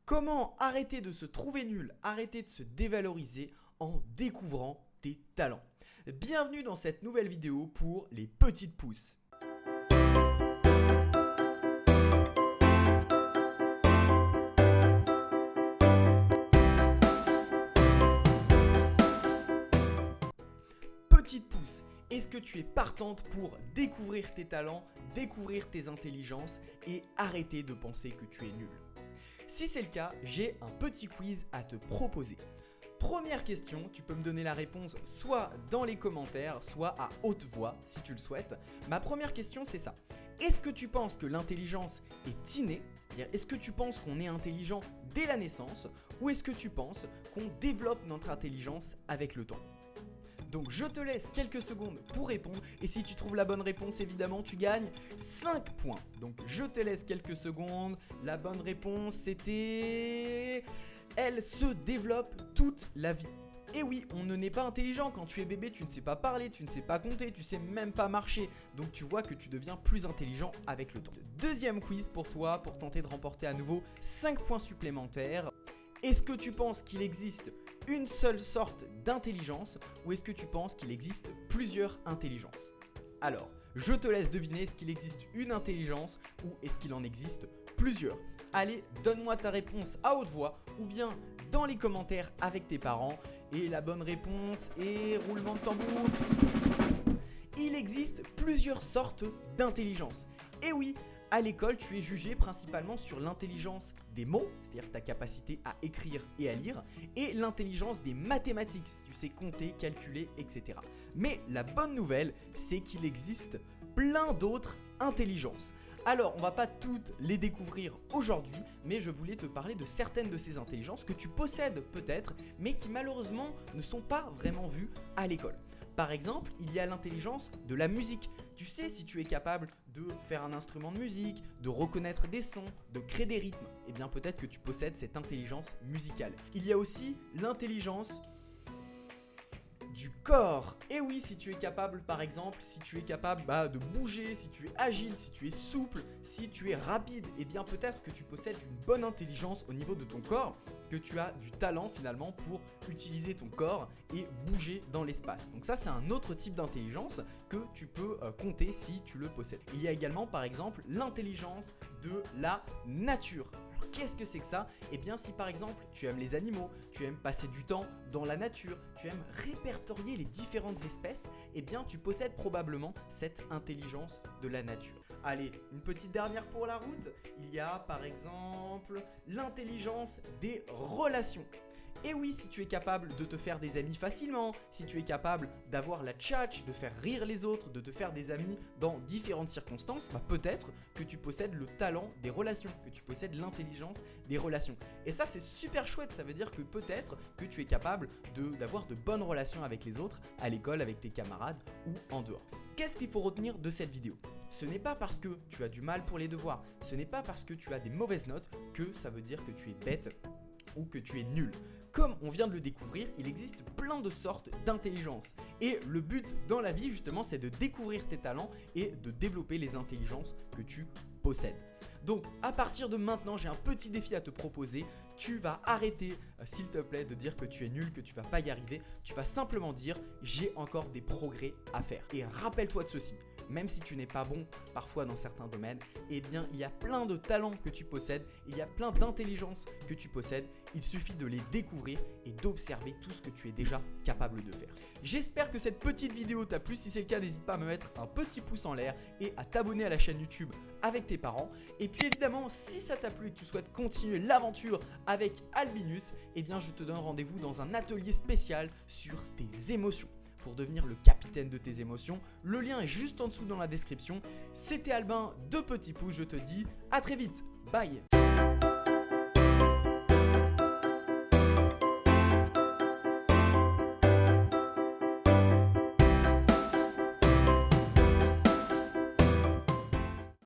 Comment arrêter de se trouver nul, arrêter de se dévaloriser en découvrant tes talents? Bienvenue dans cette nouvelle vidéo pour les petites pousses. Petite pousse, est-ce que tu es partante pour découvrir tes talents, découvrir tes intelligences et arrêter de penser que tu es nul? Si c'est le cas, j'ai un petit quiz à te proposer. Première question, tu peux me donner la réponse soit dans les commentaires, soit à haute voix si tu le souhaites. Ma première question, c'est ça. Est-ce que tu penses que l'intelligence est innée? C'est-à-dire, est-ce que tu penses qu'on est intelligent dès la naissance? Ou est-ce que tu penses qu'on développe notre intelligence avec le temps? Donc je te laisse quelques secondes pour répondre et si tu trouves la bonne réponse, évidemment, tu gagnes 5 points. Donc je te laisse quelques secondes. La bonne réponse, c'était... Elle se développe toute la vie. Et oui, on ne naît pas intelligent. Quand tu es bébé, tu ne sais pas parler, tu ne sais pas compter, tu ne sais même pas marcher. Donc tu vois que tu deviens plus intelligent avec le temps. Deuxième quiz pour toi, pour tenter de remporter à nouveau 5 points supplémentaires. Est-ce que tu penses qu'il existe une seule sorte d'intelligence ou est-ce que tu penses qu'il existe plusieurs intelligences? Alors, je te laisse deviner, est-ce qu'il existe une intelligence ou est-ce qu'il en existe plusieurs? Allez, donne-moi ta réponse à haute voix ou bien dans les commentaires avec tes parents. Et la bonne réponse est roulement de tambour. Il existe plusieurs sortes d'intelligence. Et oui, à l'école, tu es jugé principalement sur l'intelligence des mots, c'est-à-dire ta capacité à écrire et à lire, et l'intelligence des mathématiques, si tu sais compter, calculer, etc. Mais la bonne nouvelle, c'est qu'il existe plein d'autres intelligences. Alors, on va pas toutes les découvrir aujourd'hui, mais je voulais te parler de certaines de ces intelligences que tu possèdes peut-être, mais qui malheureusement ne sont pas vraiment vues à l'école. Par exemple, il y a l'intelligence de la musique. Tu sais, si tu es capable de faire un instrument de musique, de reconnaître des sons, de créer des rythmes, eh bien peut-être que tu possèdes cette intelligence musicale. Il y a aussi l'intelligence du corps. Et oui, si tu es capable, par exemple, si tu es capable de bouger, si tu es agile, si tu es souple, si tu es rapide, eh bien peut-être que tu possèdes une bonne intelligence au niveau de ton corps, que tu as du talent finalement pour utiliser ton corps et bouger dans l'espace. Donc ça, c'est un autre type d'intelligence que tu peux compter si tu le possèdes. Il y a également, par exemple, l'intelligence de la nature. Qu'est-ce que c'est que ça? Eh bien, si par exemple tu aimes les animaux, tu aimes passer du temps dans la nature, tu aimes répertorier les différentes espèces, eh bien tu possèdes probablement cette intelligence de la nature. Allez, une petite dernière pour la route. Il y a par exemple l'intelligence des relations. Et oui, si tu es capable de te faire des amis facilement, si tu es capable d'avoir la tchatch, de faire rire les autres, de te faire des amis dans différentes circonstances, peut-être que tu possèdes le talent des relations, que tu possèdes l'intelligence des relations. Et ça, c'est super chouette, ça veut dire que peut-être que tu es capable d'avoir de bonnes relations avec les autres, à l'école, avec tes camarades ou en dehors. Qu'est-ce qu'il faut retenir de cette vidéo? Ce n'est pas parce que tu as du mal pour les devoirs, ce n'est pas parce que tu as des mauvaises notes que ça veut dire que tu es bête ou que tu es nul. Comme on vient de le découvrir, il existe plein de sortes d'intelligence. Et le but dans la vie, justement, c'est de découvrir tes talents et de développer les intelligences que tu possèdes. Donc, à partir de maintenant, j'ai un petit défi à te proposer. Tu vas arrêter, s'il te plaît, de dire que tu es nul, que tu vas pas y arriver. Tu vas simplement dire « j'ai encore des progrès à faire ». Et rappelle-toi de ceci. Même si tu n'es pas bon parfois dans certains domaines, eh bien il y a plein de talents que tu possèdes, il y a plein d'intelligences que tu possèdes, il suffit de les découvrir et d'observer tout ce que tu es déjà capable de faire. J'espère que cette petite vidéo t'a plu, si c'est le cas n'hésite pas à me mettre un petit pouce en l'air et à t'abonner à la chaîne YouTube avec tes parents. Et puis évidemment, si ça t'a plu et que tu souhaites continuer l'aventure avec Albinus, eh bien je te donne rendez-vous dans un atelier spécial sur tes émotions. Pour devenir le capitaine de tes émotions. Le lien est juste en dessous dans la description. C'était Albin de Petit Pouce, je te dis à très vite. Bye.